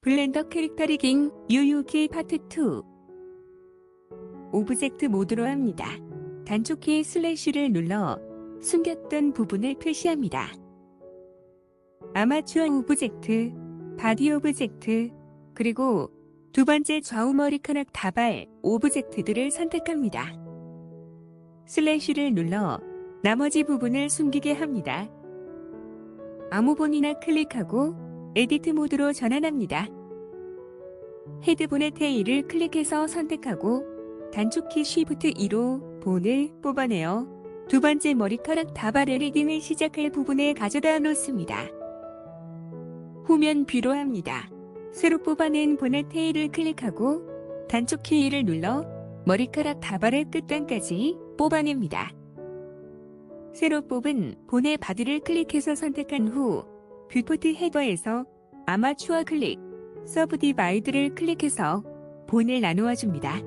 블렌더 캐릭터 리깅 UUK 파트 2. 오브젝트 모드로 합니다. 단축키 슬래시를 눌러 숨겼던 부분을 표시합니다. 아마추어 오브젝트, 바디 오브젝트, 그리고 두 번째 좌우 머리카락 다발 오브젝트들을 선택합니다. 슬래시를 눌러 나머지 부분을 숨기게 합니다. 아무 본이나 클릭하고 에디트 모드로 전환합니다. 헤드본의 테일을 클릭해서 선택하고 단축키 Shift 2로 본을 뽑아내어 두 번째 머리카락 다발의 리딩을 시작할 부분에 가져다 놓습니다. 후면 뷰로 합니다. 새로 뽑아낸 본의 테일을 클릭하고 단축키 2를 눌러 머리카락 다발의 끝단까지 뽑아냅니다. 새로 뽑은 본의 바디를 클릭해서 선택한 후 뷰포트 헤더에서 아마추어 클릭, 서브디바이드를 클릭해서 본을 나누어 줍니다.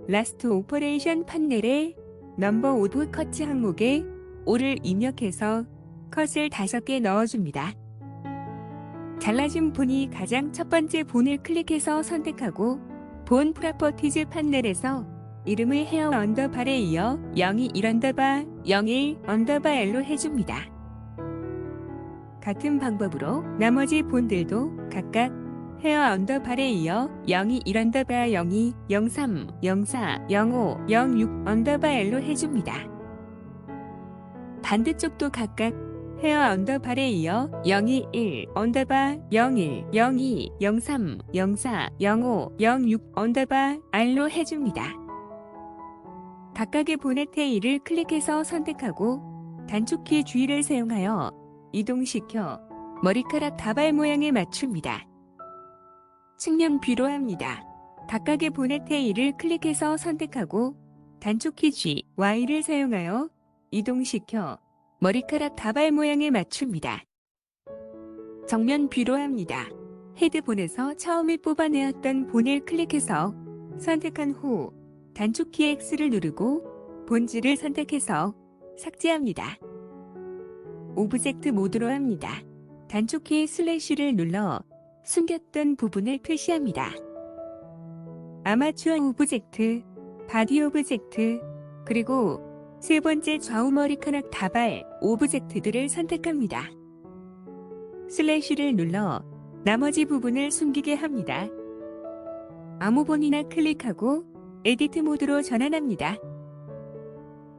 라스트 오퍼레이션 판넬에 넘버 오브 커츠 항목에 5를 입력해서 컷을 5개 넣어줍니다. 잘라진 본이 가장 첫 번째 본을 클릭해서 선택하고 본 프로퍼티즈 판넬에서 이름을 헤어 언더바에 이어 02 언더바 01 언더바 L로 해줍니다. 같은 방법으로 나머지 본들도 각각 헤어 언더바에 이어 02 언더바 02, 03, 04, 05, 06 언더바 L로 해줍니다. 반대쪽도 각각 헤어 언더바에 이어 021 언더바 01, 02, 03, 04, 05, 06 언더바 R로 해줍니다. 각각의 본의 테일을 클릭해서 선택하고 단축키 G를 사용하여 이동시켜 머리카락 다발 모양에 맞춥니다. 측면 뷰로 합니다. 각각의 본의 테일을 클릭해서 선택하고 단축키 G, Y를 사용하여 이동시켜 머리카락 다발 모양에 맞춥니다. 정면 뷰로 합니다. 헤드본에서 처음에 뽑아내었던 본을 클릭해서 선택한 후 단축키 X를 누르고 본질을 선택해서 삭제합니다. 오브젝트 모드로 합니다. 단축키 슬래시를 눌러 숨겼던 부분을 표시합니다. 아마추어 오브젝트, 바디 오브젝트, 그리고 세 번째 좌우 머리카락 다발 오브젝트들을 선택합니다. 슬래시를 눌러 나머지 부분을 숨기게 합니다. 아무 본이나 클릭하고 에디트 모드로 전환합니다.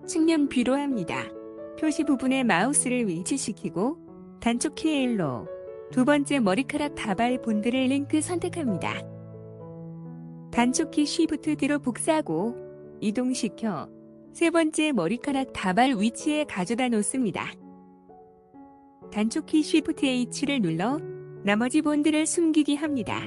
측면 뷰로 합니다. 표시 부분에 마우스를 위치시키고 단축키 1로 두 번째 머리카락 다발 본들을 링크 선택합니다. 단축키 Shift D로 복사하고 이동시켜 세 번째 머리카락 다발 위치에 가져다 놓습니다. 단축키 Shift H를 눌러 나머지 본들을 숨기게 합니다.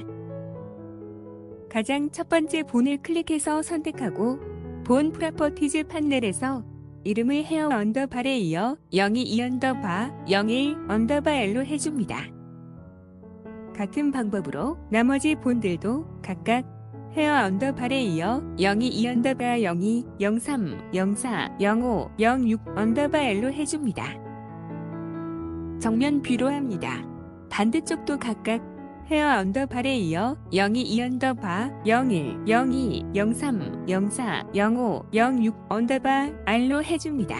가장 첫 번째 본을 클릭해서 선택하고 본 프로퍼티즈 판넬에서 이름을 헤어 언더바에 이어 02 언더바 01 언더바 L로 해줍니다. 같은 방법으로 나머지 본들도 각각 헤어 언더바에 이어 02 언더바 02, 03, 04, 05, 06 언더바 L로 해줍니다. 정면 뷰로 합니다. 반대쪽도 각각 헤어 언더바에 이어 02 언더바 01, 02, 03, 04, 05, 06 언더바 R로 해줍니다.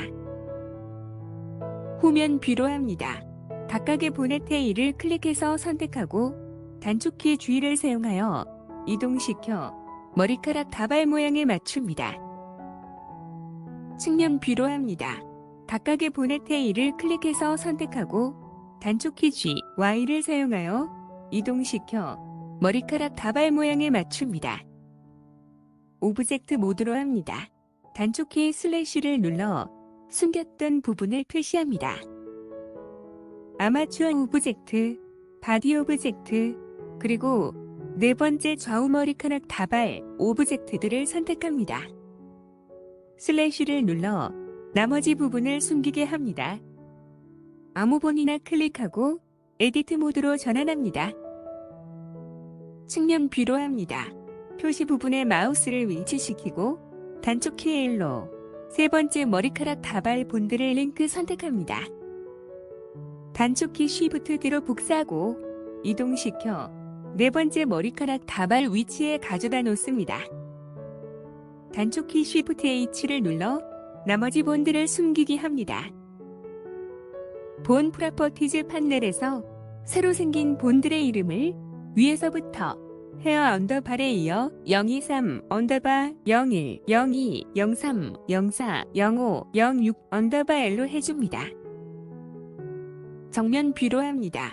후면 뷰로 합니다. 각각의 본의 테일을 클릭해서 선택하고 단축키 G를 사용하여 이동시켜 머리카락 다발 모양에 맞춥니다. 측면 뷰로 합니다. 각각의 본의 테일을 클릭해서 선택하고 단축키 G, Y를 사용하여 이동시켜 머리카락 다발 모양에 맞춥니다. 오브젝트 모드로 합니다. 단축키 슬래시를 눌러 숨겼던 부분을 표시합니다. 아마추어 오브젝트, 바디 오브젝트, 그리고 네 번째 좌우 머리카락 다발 오브젝트들을 선택합니다. 슬래시를 눌러 나머지 부분을 숨기게 합니다. 아무 본이나 클릭하고 에디트 모드로 전환합니다. 측면 뷰로 합니다. 표시 부분에 마우스를 위치시키고 단축키 1로 세 번째 머리카락 다발 본들을 링크 선택합니다. 단축키 Shift D로 복사하고 이동시켜 네 번째 머리카락 다발 위치에 가져다 놓습니다. 단축키 Shift H를 눌러 나머지 본들을 숨기기 합니다. 본 프로퍼티즈 판넬에서 새로 생긴 본들의 이름을 위에서부터 헤어 언더바에 이어 023 언더바 01, 02, 03, 04, 05, 06 언더바 L로 해줍니다. 정면 뷰로 합니다.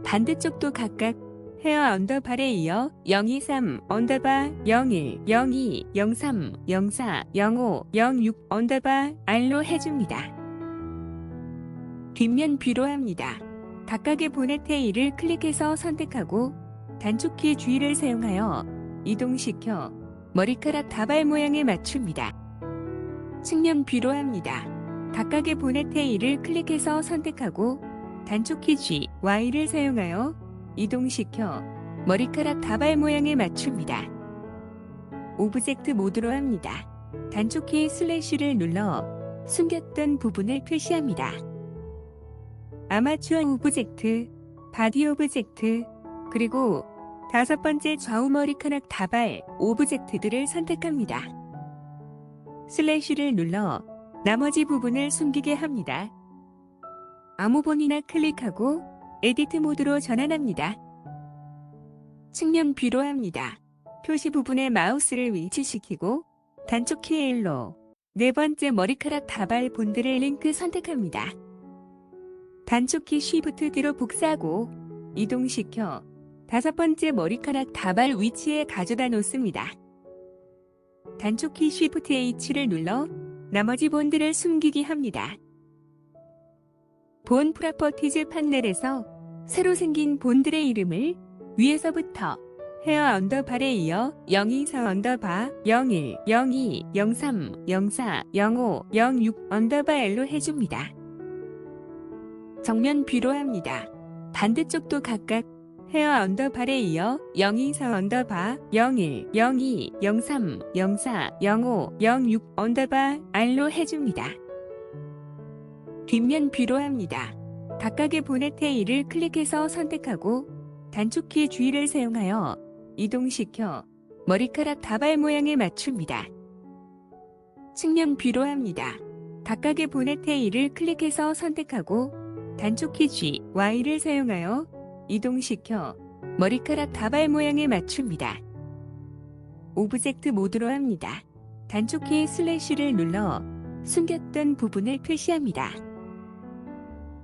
반대쪽도 각각 헤어 언더바에 이어 023 언더바 01, 02, 03, 04, 05, 06 언더바 R로 해줍니다. 뒷면 뷰로 합니다. 각각의 보넷 테일을 클릭해서 선택하고 단축키 G를 사용하여 이동시켜 머리카락 다발 모양에 맞춥니다. 측면 뷰로 합니다. 각각의 보넷 테일을 클릭해서 선택하고 단축키 G, Y를 사용하여 이동시켜 머리카락 다발 모양에 맞춥니다. 오브젝트 모드로 합니다. 단축키 슬래시를 눌러 숨겼던 부분을 표시합니다. 아마추어 오브젝트, 바디 오브젝트, 그리고 다섯 번째 좌우 머리카락 다발 오브젝트들을 선택합니다. 슬래시를 눌러 나머지 부분을 숨기게 합니다. 아무 본이나 클릭하고 에디트 모드로 전환합니다. 측면 뷰로 합니다. 표시 부분에 마우스를 위치시키고 단축키 L로 네 번째 머리카락 다발 본드를 링크 선택합니다. 단축키 Shift D로 복사하고 이동시켜 다섯 번째 머리카락 다발 위치에 가져다 놓습니다. 단축키 Shift H를 눌러 나머지 본들을 숨기기 합니다. 본 프로퍼티즈 판넬에서 새로 생긴 본들의 이름을 위에서부터 헤어 언더바에 이어 024 언더바 01, 02, 03, 04, 05, 06 언더바 L로 해줍니다. 정면 뷰로 합니다. 반대쪽도 각각 헤어 언더바에 이어 024 언더바 01, 02, 03, 04, 05, 06 언더바 R로 해줍니다. 뒷면 뷰로 합니다. 각각의 보넷 테일을 클릭해서 선택하고 단축키 G를 사용하여 이동시켜 머리카락 다발 모양에 맞춥니다. 측면 뷰로 합니다. 각각의 보넷 테일을 클릭해서 선택하고 단축키 G, Y를 사용하여 이동시켜 머리카락 다발 모양에 맞춥니다. 오브젝트 모드로 합니다. 단축키 슬래시를 눌러 숨겼던 부분을 표시합니다.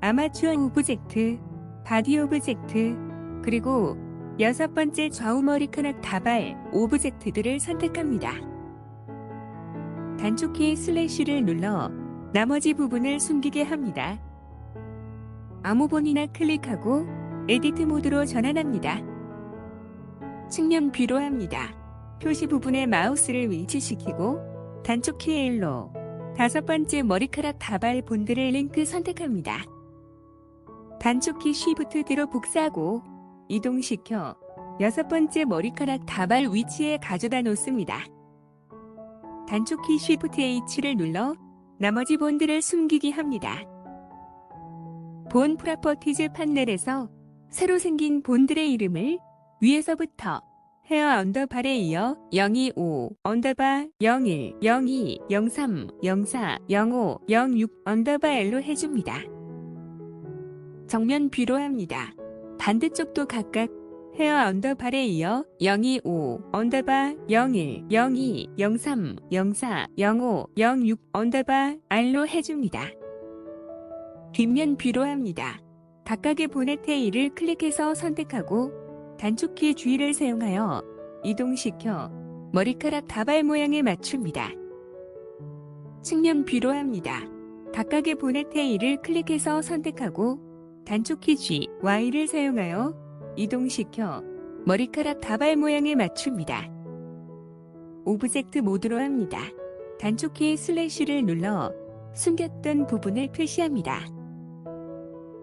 아마추어 오브젝트, 바디 오브젝트, 그리고 여섯 번째 좌우 머리카락 다발 오브젝트들을 선택합니다. 단축키 슬래시를 눌러 나머지 부분을 숨기게 합니다. 아무 본이나 클릭하고 에디트 모드로 전환합니다. 측면 뷰로 합니다. 표시 부분에 마우스를 위치시키고 단축키 L로 다섯 번째 머리카락 다발 본드를 링크 선택합니다. 단축키 Shift D로 복사하고 이동시켜 여섯 번째 머리카락 다발 위치에 가져다 놓습니다. 단축키 Shift H를 눌러 나머지 본들을 숨기기 합니다. 본 프로퍼티즈 판넬에서 새로 생긴 본들의 이름을 위에서부터 헤어 언더바에 이어 025 언더바 01, 02, 03, 04, 05, 06 언더바 L로 해줍니다. 정면 뷰로 합니다. 반대쪽도 각각 헤어 언더바에 이어 025 언더바 01, 02, 03, 04, 05, 06 언더바 R로 해줍니다. 뒷면 뷰로 합니다. 각각의 보넷 테일을 클릭해서 선택하고 단축키 G를 사용하여 이동시켜 머리카락 다발 모양에 맞춥니다. 측면 뷰로 합니다. 각각의 보넷 테일을 클릭해서 선택하고 단축키 G, Y를 사용하여 이동시켜 머리카락 다발 모양에 맞춥니다. 오브젝트 모드로 합니다. 단축키 슬래시를 눌러 숨겼던 부분을 표시합니다.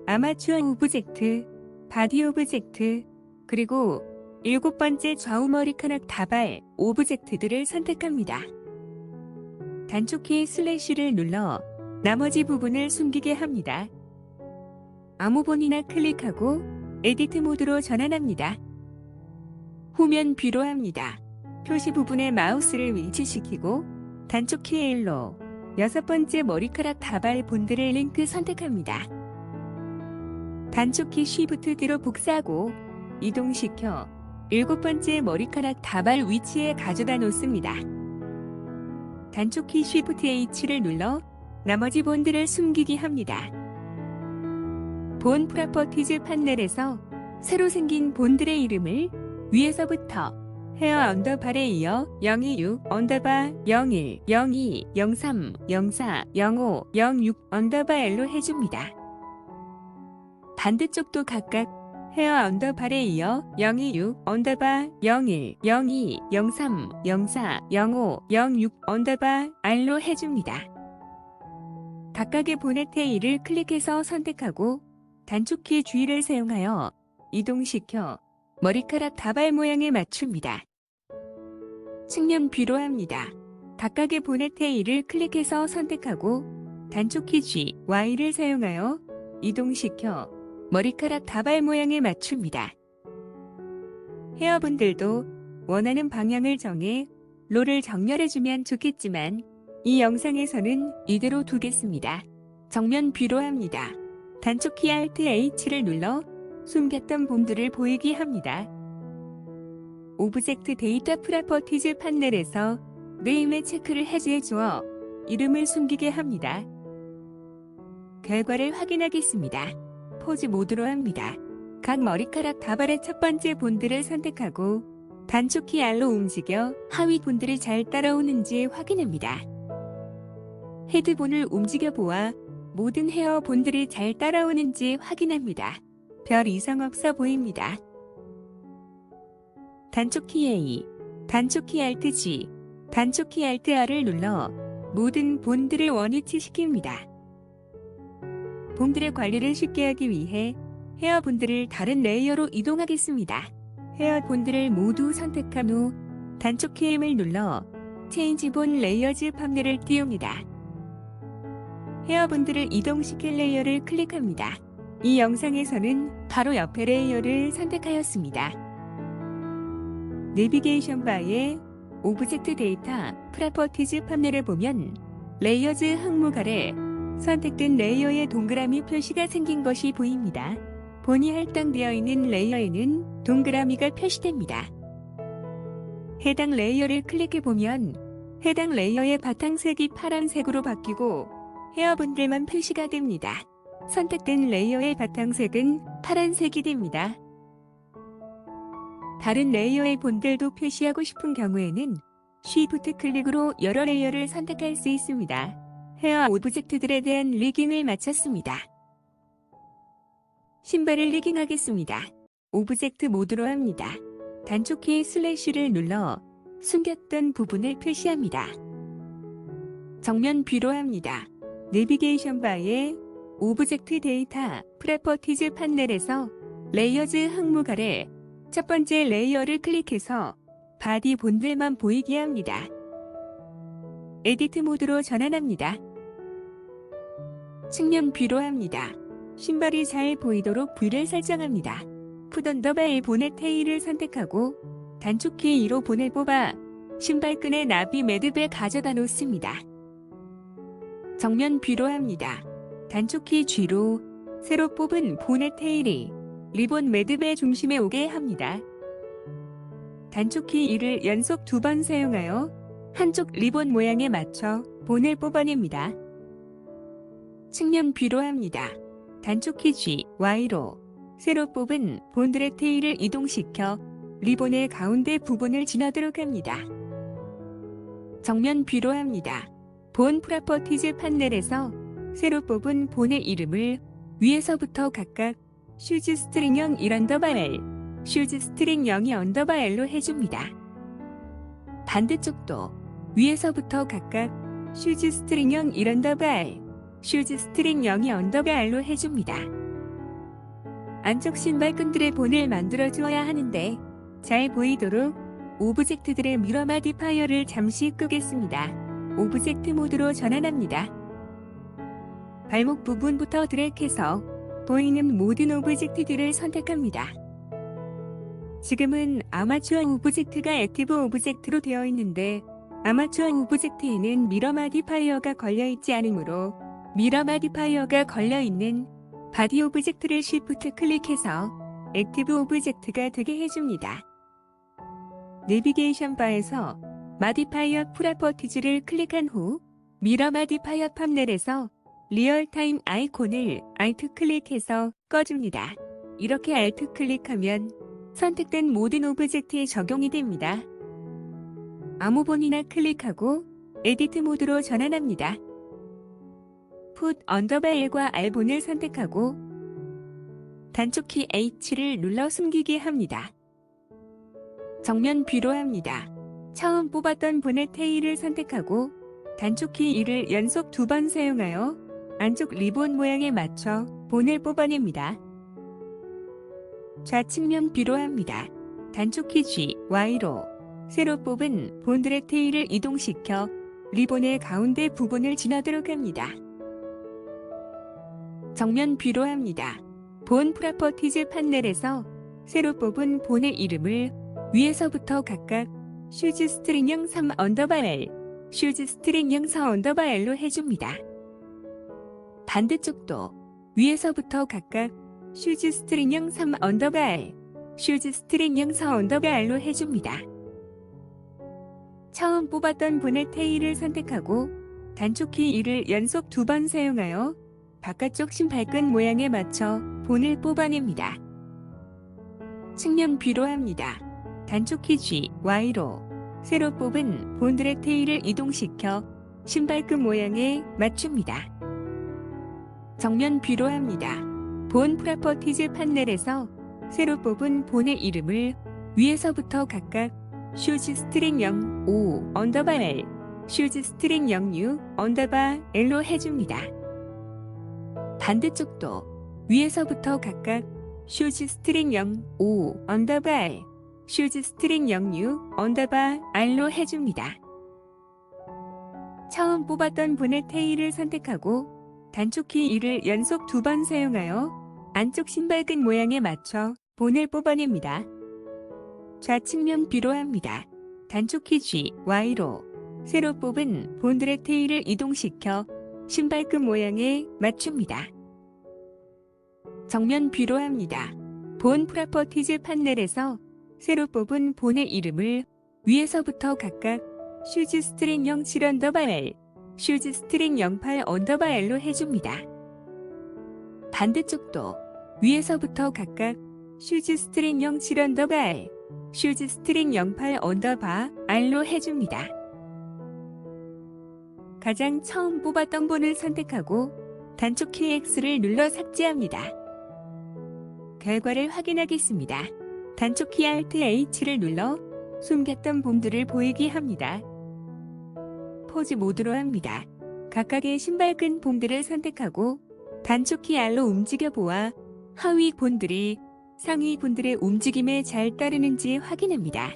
아마추어 오브젝트, 바디 오브젝트, 그리고 일곱 번째 좌우 머리카락 다발 오브젝트들을 선택합니다. 단축키 슬래시를 눌러 나머지 부분을 숨기게 합니다. 아무 본이나 클릭하고 에디트 모드로 전환합니다. 후면 뷰로 합니다. 표시 부분에 마우스를 위치시키고 단축키 L로 6번째 머리카락 다발 본드를 링크 선택합니다. 단축키 Shift D로 복사하고 이동시켜 7번째 머리카락 다발 위치에 가져다 놓습니다. 단축키 Shift H를 눌러 나머지 본드를 숨기기 합니다. 본 프로퍼티즈 판넬에서 새로 생긴 본드의 이름을 위에서부터 헤어 언더바에 이어 026 언더바 01, 02, 03, 04, 05, 06 언더바 L로 해줍니다. 반대쪽도 각각 헤어 언더바에 이어 026 언더바 01, 02, 03, 04, 05, 06 언더바 R로 해줍니다. 각각의 보넷 테일을 클릭해서 선택하고 단축키 G를 사용하여 이동시켜 머리카락 다발 모양에 맞춥니다. 측면 뷰로 합니다. 각각의 보넷 테일을 클릭해서 선택하고 단축키 G, Y를 사용하여 이동시켜 머리카락 다발 모양에 맞춥니다. 헤어분들도 원하는 방향을 정해 롤을 정렬해주면 좋겠지만 이 영상에서는 이대로 두겠습니다. 정면 뷰로 합니다. 단축키 Alt H를 눌러 숨겼던 본드를 보이게 합니다. 오브젝트 데이터 프로퍼티즈 판넬에서 네임의 체크를 해제해 주어 이름을 숨기게 합니다. 결과를 확인하겠습니다. 포즈 모드로 합니다. 각 머리카락 다발의 첫 번째 본드를 선택하고 단축키 R로 움직여 하위 본드를 잘 따라오는지 확인합니다. 헤드본을 움직여 보아 모든 헤어 본들이 잘 따라오는지 확인합니다. 별 이상 없어 보입니다. 단축키 A, 단축키 Alt G, 단축키 Alt R을 눌러 모든 본들을 원위치시킵니다. 본들의 관리를 쉽게 하기 위해 헤어 본들을 다른 레이어로 이동하겠습니다. 헤어 본들을 모두 선택한 후 단축키 M을 눌러 체인지 본 레이어즈 판넬을 띄웁니다. 헤어본드를 이동시킬 레이어를 클릭합니다. 이 영상에서는 바로 옆에 레이어를 선택하였습니다. 내비게이션 바에 오브젝트 데이터 프로퍼티즈 판넬을 보면 레이어즈 항목 아래 선택된 레이어의 동그라미 표시가 생긴 것이 보입니다. 본이 할당되어 있는 레이어에는 동그라미가 표시됩니다. 해당 레이어를 클릭해보면 해당 레이어의 바탕색이 파란색으로 바뀌고 헤어본들만 표시가 됩니다. 선택된 레이어의 바탕색은 파란색이 됩니다. 다른 레이어의 본들도 표시하고 싶은 경우에는 Shift 클릭으로 여러 레이어를 선택할 수 있습니다. 헤어 오브젝트들에 대한 리깅을 마쳤습니다. 신발을 리깅하겠습니다. 오브젝트 모드로 합니다. 단축키 슬래시를 눌러 숨겼던 부분을 표시합니다. 정면 뷰로 합니다. 내비게이션 바에 오브젝트 데이터 프로퍼티즈 판넬에서 레이어즈 항목 아래 첫 번째 레이어를 클릭해서 바디 본들만 보이게 합니다. 에디트 모드로 전환합니다. 측면 뷰로 합니다. 신발이 잘 보이도록 뷰를 설정합니다. 풋 언더바의 보넷 테일을 선택하고 단축키 2로 본을 뽑아 신발끈의 나비 매듭에 가져다 놓습니다. 정면 뷰로 합니다. 단축키 G로 새로 뽑은 보넷 테일이 리본 매듭의 중심에 오게 합니다. 단축키 2를 연속 2번 사용하여 한쪽 리본 모양에 맞춰 본을 뽑아냅니다. 측면 뷰로 합니다. 단축키 G, Y로 새로 뽑은 본드의 테일을 이동시켜 리본의 가운데 부분을 지나도록 합니다. 정면 뷰로 합니다. 본 프로퍼티즈 판넬에서 새로 뽑은 본의 이름을 위에서부터 각각 슈즈 스트링형 1 언더바 L, 슈즈 스트링 0이 언더바 L로 해줍니다. 반대쪽도 위에서부터 각각 슈즈 스트링형 1 언더바 L, 슈즈 스트링 0이 언더바 R로 해줍니다. 안쪽 신발끈들의 본을 만들어 주어야 하는데 잘 보이도록 오브젝트들의 미러 마디파이어를 잠시 끄겠습니다. 오브젝트 모드로 전환합니다. 발목 부분부터 드래그해서 보이는 모든 오브젝트들을 선택합니다. 지금은 아마추어 오브젝트가 액티브 오브젝트로 되어 있는데 아마추어 오브젝트에는 미러 마디파이어가 걸려있지 않으므로 미러 마디파이어가 걸려있는 바디 오브젝트를 쉬프트 클릭해서 액티브 오브젝트가 되게 해줍니다. 내비게이션 바에서 마디파이어 프로퍼티즈를 클릭한 후 미러 마디파이어 팜넬에서 리얼타임 아이콘을 Alt 클릭해서 꺼줍니다. 이렇게 Alt 클릭하면 선택된 모든 오브젝트에 적용이 됩니다. 아무 본이나 클릭하고 에디트 모드로 전환합니다. Put L과 R본을 선택하고 단축키 H를 눌러 숨기게 합니다. 정면 뷰로 합니다. 처음 뽑았던 본의 테일을 선택하고 단축키 2를 연속 2번 사용하여 안쪽 리본 모양에 맞춰 본을 뽑아냅니다. 좌측면 뷰로 합니다. 단축키 G, Y로 새로 뽑은 본들의 테일을 이동시켜 리본의 가운데 부분을 지나도록 합니다. 정면 뷰로 합니다. 본 프로퍼티즈 판넬에서 새로 뽑은 본의 이름을 위에서부터 각각 슈즈 스트링형 3_L, 슈즈 스트링형 4_L로 해줍니다. 반대쪽도 위에서부터 각각 슈즈 스트링형 3_L, 슈즈 스트링형 4_L로 해줍니다. 처음 뽑았던 본의 테일을 선택하고 단축키 2를 연속 2번 사용하여 바깥쪽 신발끈 모양에 맞춰 본을 뽑아냅니다. 측면 뷰로 합니다. 단축키 G, Y로 새로 뽑은 본들의 테일을 이동시켜 신발끈 모양에 맞춥니다. 정면 뷰로 합니다. 본 프로퍼티즈 판넬에서 새로 뽑은 본의 이름을 위에서부터 각각 슈즈 스트링형 5_L, 슈즈 스트링형 6_L로 해줍니다. 반대쪽도 위에서부터 각각 슈즈 스트링형 5_L, 슈즈 스트링형 6_R로 해줍니다. 처음 뽑았던 본의 테일을 선택하고 단축키 2를 연속 2번 사용하여 안쪽 신발끈 모양에 맞춰 본을 뽑아냅니다. 좌측면 뷰로 합니다. 단축키 G, Y로 새로 뽑은 본들의 테일을 이동시켜 신발끈 모양에 맞춥니다. 정면 뷰로 합니다. 본 프로퍼티즈 판넬에서 새로 뽑은 본의 이름을 위에서부터 각각 슈즈 스트링형 7_L, 슈즈 스트링형 8_L로 해줍니다. 반대쪽도 위에서부터 각각 슈즈 스트링형 7_L, 슈즈 스트링형 8_R로 해줍니다. 가장 처음 뽑았던 본을 선택하고 단축키 X를 눌러 삭제합니다. 결과를 확인하겠습니다. 단축키 Alt H를 눌러 숨겼던 본들을 보이게 합니다. 포즈 모드로 합니다. 각각의 신발끈 본들을 선택하고 단축키 R로 움직여 보아 하위 본들이 상위 본들의 움직임에 잘 따르는지 확인합니다.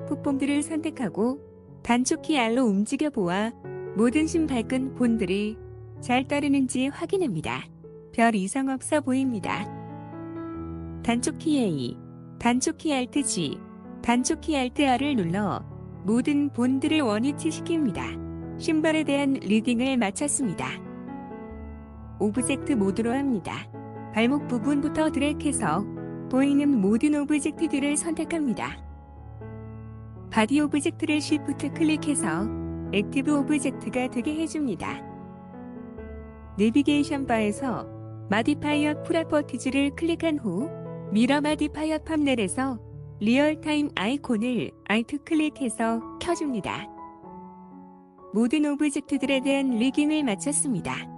풋본들을 선택하고 단축키 R로 움직여 보아 모든 신발끈 본들이 잘 따르는지 확인합니다. 별 이상 없어 보입니다. 단축키 A, 단축키 Alt G, 단축키 Alt R을 눌러 모든 본들을 원위치시킵니다. 신발에 대한 리딩을 마쳤습니다. 오브젝트 모드로 합니다. 발목 부분부터 드래그해서 보이는 모든 오브젝트들을 선택합니다. 바디 오브젝트를 쉬프트 클릭해서 액티브 오브젝트가 되게 해줍니다. 내비게이션 바에서 마디파이어 프로퍼티즈를 클릭한 후 미러 마디파이어 팜넬에서 리얼타임 아이콘을 Alt 클릭해서 켜줍니다. 모든 오브젝트들에 대한 리깅을 마쳤습니다.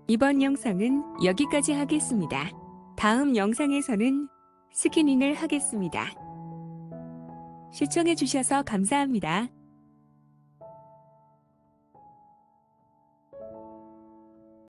이번 영상은 여기까지 하겠습니다. 다음 영상에서는 스캐닝을 하겠습니다. 시청해주셔서 감사합니다.